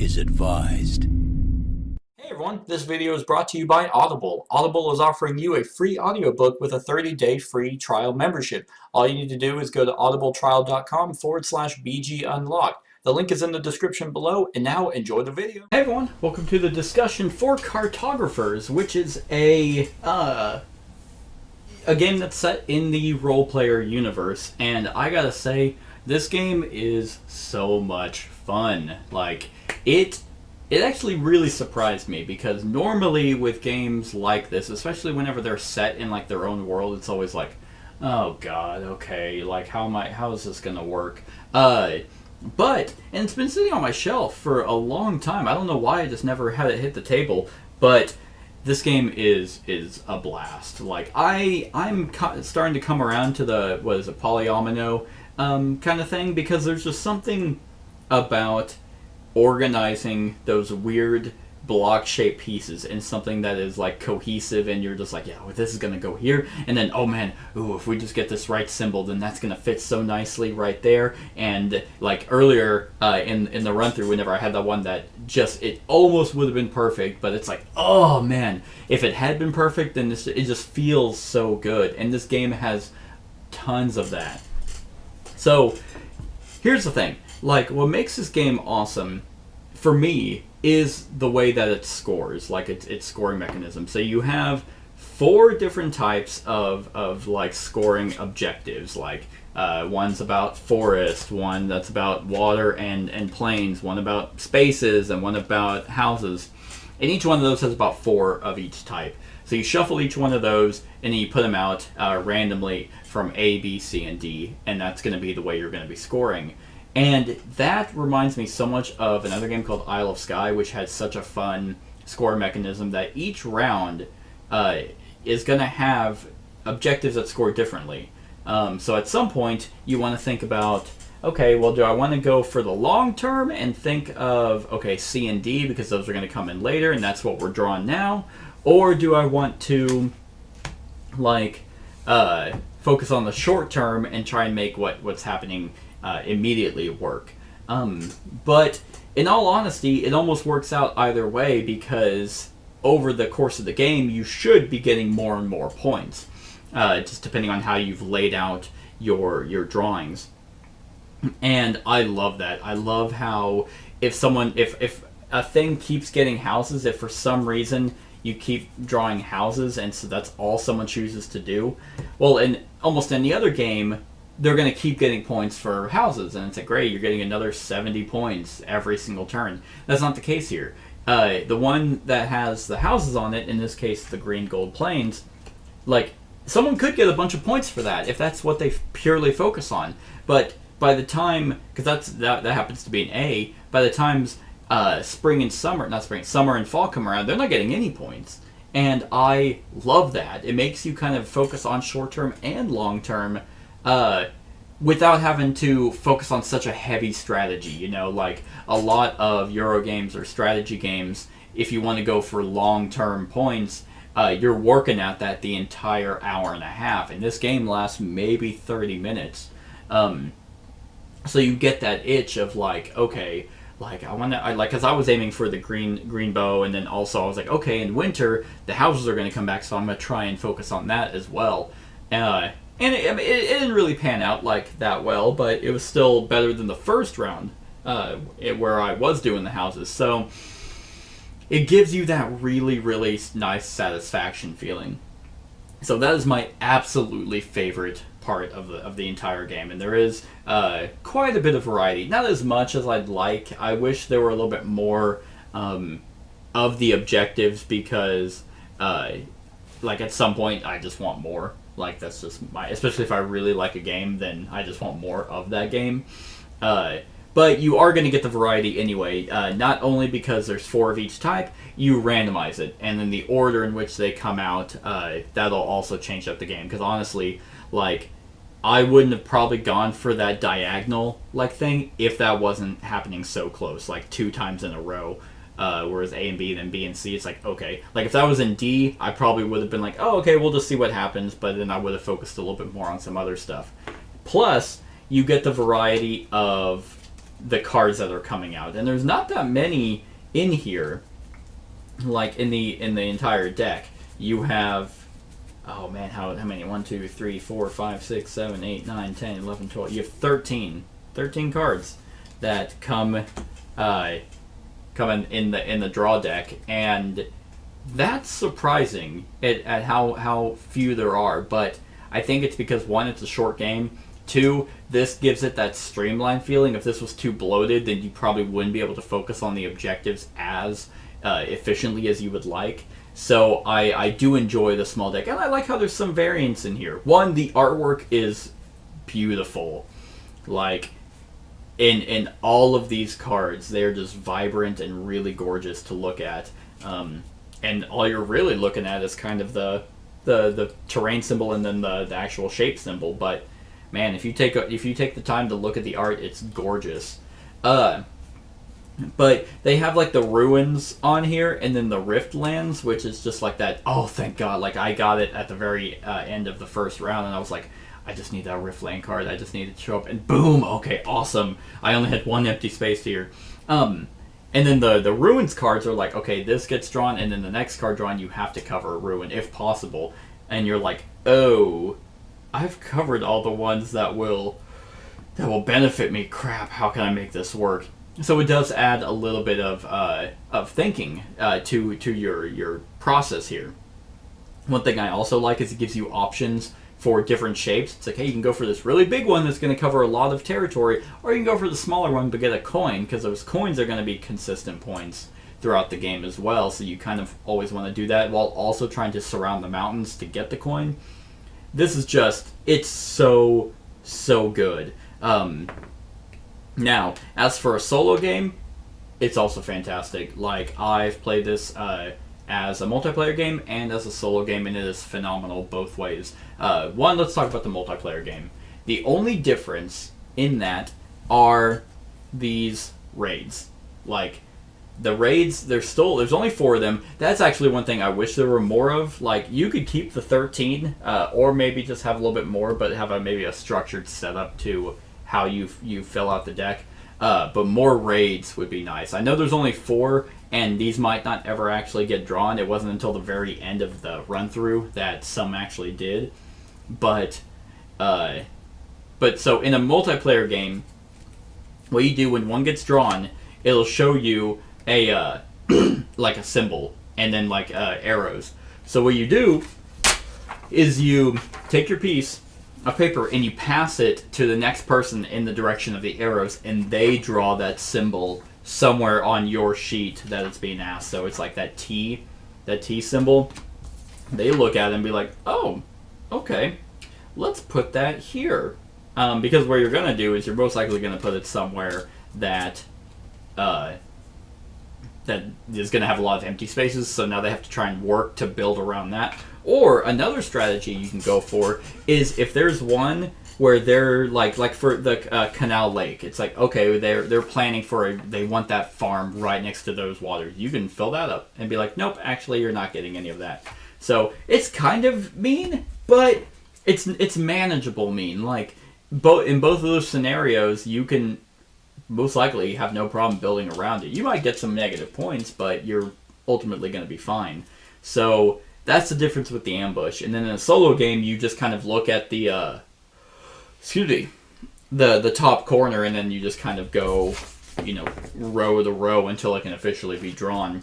is advised. Hey everyone, this video is brought to you by Audible. Audible is offering you a free audiobook with a 30-day free trial membership. All you need to do is go to audibletrial.com/bgunlocked. The link is in the description below, and now enjoy the video. Hey everyone, welcome to the discussion for Cartographers, which is a game that's set in the role-player universe, and I gotta say, this game is so much fun. Like, it actually really surprised me, because normally with games like this, especially whenever they're set in like their own world, it's always like, oh god, okay, like how is this gonna work? And it's been sitting on my shelf for a long time. I don't know why I just never had it hit the table, but this game is a blast. Like, I'm starting to come around to the, what is it, polyomino kind of thing, because there's just something about organizing those weird block-shaped pieces in something that is like cohesive, and you're just like, yeah, well, this is gonna go here, and then oh man, ooh, if we just get this right symbol, then that's gonna fit so nicely right there. And like earlier in the run-through, whenever I had that one that just, it almost would have been perfect, but it's like, oh man, if it had been perfect, then it just feels so good. And this game has tons of that. So here's the thing, like, what makes this game awesome for me is the way that it scores, like its scoring mechanism. So you have 4 different types of like scoring objectives. Like one's about forest, one that's about water and plains, one about spaces, and one about houses. And each one of those has about 4 of each type. So you shuffle each one of those, and then you put them out randomly from A, B, C, and D, and that's going to be the way you're going to be scoring. And that reminds me so much of another game called Isle of Skye, which had such a fun score mechanism that each round is going to have objectives that score differently. So at some point, you want to think about, okay, well, do I want to go for the long term and think of, okay, C and D, because those are going to come in later, and that's what we're drawing now? Or do I want to, like, focus on the short term and try and make what's happening immediately work? But in all honesty, it almost works out either way, because over the course of the game, you should be getting more and more points, just depending on how you've laid out your drawings. And I love that. I love how if a thing keeps getting houses, if for some reason you keep drawing houses, and so that's all someone chooses to do, well, in almost any other game, they're going to keep getting points for houses, and it's like, great, you're getting another 70 points every single turn. That's not the case here. The one that has the houses on it, in this case the green gold plains, like, someone could get a bunch of points for that if that's what they purely focus on. But by the time, because that happens to be an A, by the times summer and fall come around, they're not getting any points. And I love that. It makes you kind of focus on short term and long term, without having to focus on such a heavy strategy. You know, like a lot of Euro games or strategy games, if you want to go for long-term points, you're working at that the entire hour and a half. And this game lasts maybe 30 minutes. So you get that itch of like, okay, like because I was aiming for the green bow, and then also I was like, okay, in winter the houses are going to come back, so I'm going to try and focus on that as well. And it didn't really pan out like that well, but it was still better than the first round, where I was doing the houses. So it gives you that really, really nice satisfaction feeling. So that is my absolutely favorite part of the entire game, and there is quite a bit of variety. Not as much as I'd like. I wish there were a little bit more of the objectives, because like at some point I just want more. Like, that's just especially if I really like a game, then I just want more of that game. But you are going to get the variety anyway, not only because there's 4 of each type, you randomize it, and then the order in which they come out, that'll also change up the game. Because honestly, like, I wouldn't have probably gone for that diagonal like thing if that wasn't happening so close, like 2 times in a row. Whereas A and B, then B and C, it's like, okay. Like, if that was in D, I probably would have been like, oh, okay, we'll just see what happens, but then I would have focused a little bit more on some other stuff. Plus, you get the variety of the cards that are coming out, and there's not that many in here. Like in the entire deck, you have, oh man, how many? 1, 2, 3, 4, 5, 6, 7, 8, 9, 10, 11, 12. You have 13 cards that come in the draw deck, and that's surprising at how few there are. But I think it's because, one, it's a short game. Two, this gives it that streamlined feeling. If this was too bloated, then you probably wouldn't be able to focus on the objectives as efficiently as you would like. So I do enjoy the small deck, and I like how there's some variance in here. One, the artwork is beautiful. Like, in all of these cards, they're just vibrant and really gorgeous to look at. And all you're really looking at is kind of the terrain symbol and then the actual shape symbol. But man, if you take the time to look at the art, it's gorgeous. But they have like the ruins on here, and then the rift lands, which is just like that. Oh, thank God! Like, I got it at the very end of the first round, and I was like, I just need that rift land card. I just need it to show up, and boom! Okay, awesome. I only had one empty space here. And then the ruins cards are like, okay, this gets drawn, and then the next card drawn, you have to cover a ruin if possible. And you're like, oh, I've covered all the ones that will benefit me. Crap! How can I make this work? So it does add a little bit of thinking to your process here. One thing I also like is it gives you options for different shapes. It's like, hey, you can go for this really big one that's going to cover a lot of territory, or you can go for the smaller one but get a coin, because those coins are going to be consistent points throughout the game as well. So you kind of always want to do that while also trying to surround the mountains to get the coin. This is just, it's so good. Now, as for a solo game, it's also fantastic. Like, I've played this as a multiplayer game and as a solo game, and it is phenomenal both ways. One, let's talk about the multiplayer game. The only difference in that are these raids. Like, the raids, there's only 4 of them. That's actually one thing I wish there were more of. Like, you could keep the 13, or maybe just have a little bit more, but have maybe a structured setup to how you fill out the deck. But more raids would be nice. I know there's only 4, and these might not ever actually get drawn. It wasn't until the very end of the run-through that some actually did. But so in a multiplayer game, what you do when one gets drawn, it'll show you a like a symbol and then like arrows. So what you do is you take your piece of paper and you pass it to the next person in the direction of the arrows, and they draw that symbol somewhere on your sheet that it's being asked. So it's like that T symbol. They look at it and be like, oh, okay, let's put that here. Because what you're going to do is you're most likely going to put it somewhere that that is going to have a lot of empty spaces, so now they have to try and work to build around that. Or another strategy you can go for is if there's one where they're like for the Canal Lake, it's like, okay, they're planning they want that farm right next to those waters. You can fill that up and be like, nope, actually you're not getting any of that. So it's kind of mean, but it's manageable mean. Like, in both of those scenarios, you can most likely have no problem building around it. You might get some negative points, but you're ultimately going to be fine. So that's the difference with the ambush. And then in a solo game, you just kind of look at the top corner, and then you just kind of go, row to row until it can officially be drawn.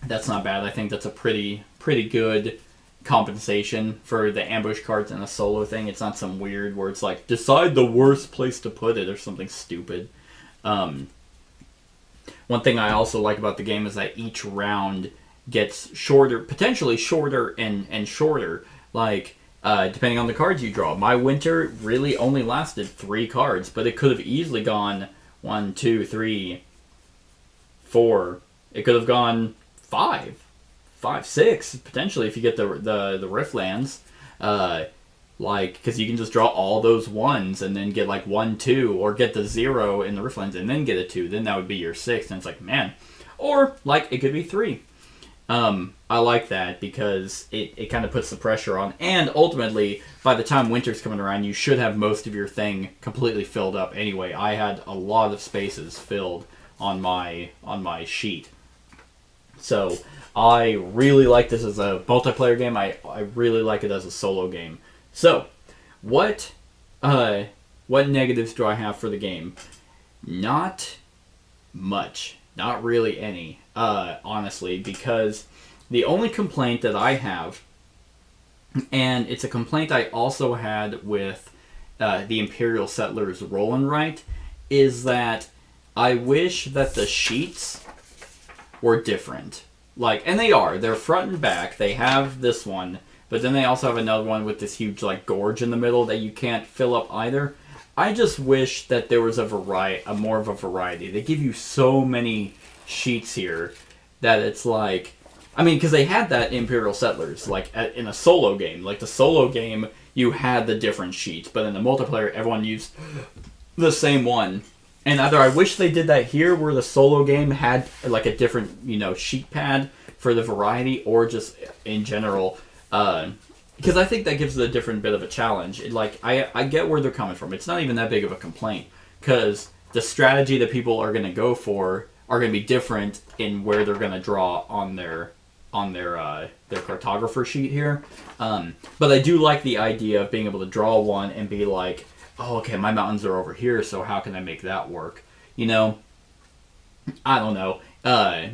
That's not bad. I think that's a pretty good compensation for the ambush cards in a solo thing. It's not some weird where it's like, decide the worst place to put it or something stupid. One thing I also like about the game is that each round gets shorter, potentially shorter and shorter, like depending on the cards you draw. My winter really only lasted 3 cards, but it could have easily gone 1, 2, 3, 4. It could have gone 5, 6 potentially if you get the Riftlands. Because you can just draw all those 1s and then get like 1, 2, or get the 0 in the Riftlands and then get a 2. Then that would be your 6, and it's like, man. Or like it could be 3. I like that because it kind of puts the pressure on. And ultimately, by the time winter's coming around, you should have most of your thing completely filled up anyway. I had a lot of spaces filled on my sheet. So I really like this as a multiplayer game. I really like it as a solo game. So what negatives do I have for the game? Not much. Not really any, honestly, because the only complaint that I have, and it's a complaint I also had with the Imperial Settlers roll and write, is that I wish that the sheets were different. Like, and they are. They're front and back. They have this one, but then they also have another one with this huge, like, gorge in the middle that you can't fill up either. I just wish that there was more of a variety. They give you so many sheets here that it's like, I mean, because they had that in Imperial Settlers, like in a solo game. Like the solo game, you had the different sheets, but in the multiplayer, everyone used the same one. And either I wish they did that here, where the solo game had like a different, sheet pad for the variety, or just in general. Because I think that gives it a different bit of a challenge. I get where they're coming from. It's not even that big of a complaint, because the strategy that people are going to go for are going to be different in where they're going to draw on their cartographer sheet here. But I do like the idea of being able to draw one and be like, oh, okay, my mountains are over here, so how can I make that work? I don't know.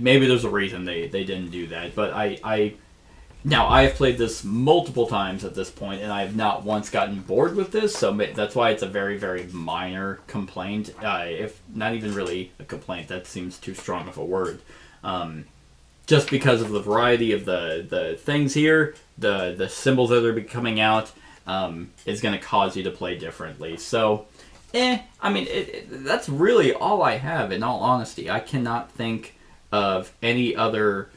Maybe there's a reason they didn't do that, but Now, I have played this multiple times at this point, and I have not once gotten bored with this, so that's why it's a very, very minor complaint. If not even really a complaint, that seems too strong of a word. Just because of the variety of the things here, the symbols that are coming out, is going to cause you to play differently. So, that's really all I have, in all honesty. I cannot think of any other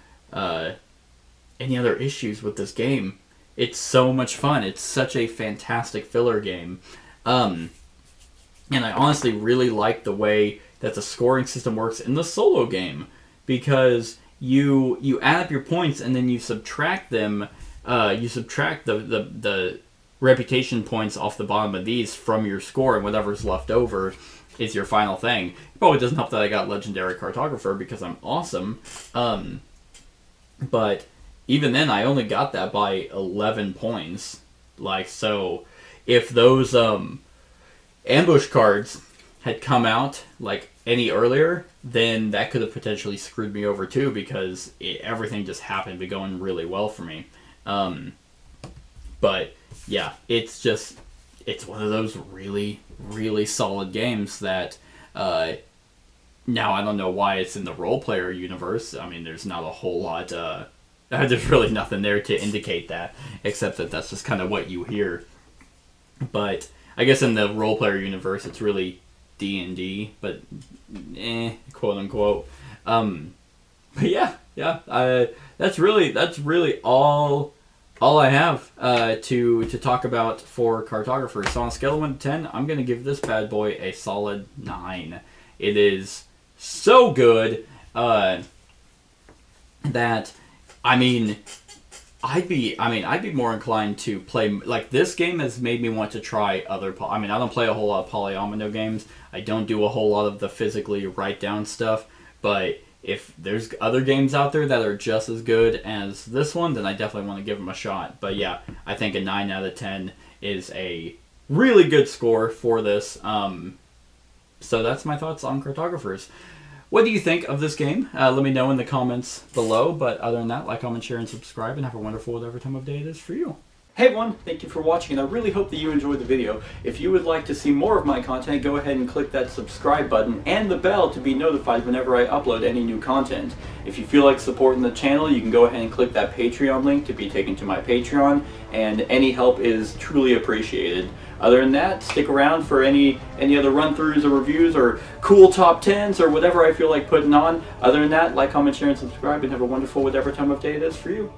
issues with this game. It's so much fun. It's such a fantastic filler game. And I honestly really like the way that the scoring system works in the solo game, because you add up your points and then you subtract them. You subtract the reputation points off the bottom of these from your score, and whatever's left over is your final thing. It probably doesn't help that I got Legendary Cartographer because I'm awesome. But even then, I only got that by 11 points. So if those ambush cards had come out any earlier, then that could have potentially screwed me over too, because everything just happened to be going really well for me. But yeah, it's one of those really, really solid games that now I don't know why it's in the role player universe. I mean, there's not a whole lot. There's really nothing there to indicate that, except that that's just kind of what you hear. But I guess in the role player universe, it's really D&D, but quote unquote. But yeah. That's really all I have to talk about for Cartographers. So on a scale of 1 to 10, I'm gonna give this bad boy a solid 9. It is so good that I'd be more inclined to play, this game has made me want to try other, I don't play a whole lot of polyomino games. I don't do a whole lot of the physically write down stuff, but if there's other games out there that are just as good as this one, then I definitely want to give them a shot. But yeah, I think a 9 out of 10 is a really good score for this. So that's my thoughts on Cartographers. What do you think of this game? Let me know in the comments below. But other than that, like, comment, share, and subscribe, and have a wonderful whatever time of day it is for you. Hey everyone, thank you for watching, and I really hope that you enjoyed the video. If you would like to see more of my content, go ahead and click that subscribe button and the bell to be notified whenever I upload any new content. If you feel like supporting the channel, you can go ahead and click that Patreon link to be taken to my Patreon, and any help is truly appreciated. Other than that, stick around for any other run-throughs or reviews or cool top 10s or whatever I feel like putting on. Other than that, like, comment, share, and subscribe, and have a wonderful whatever time of day it is for you.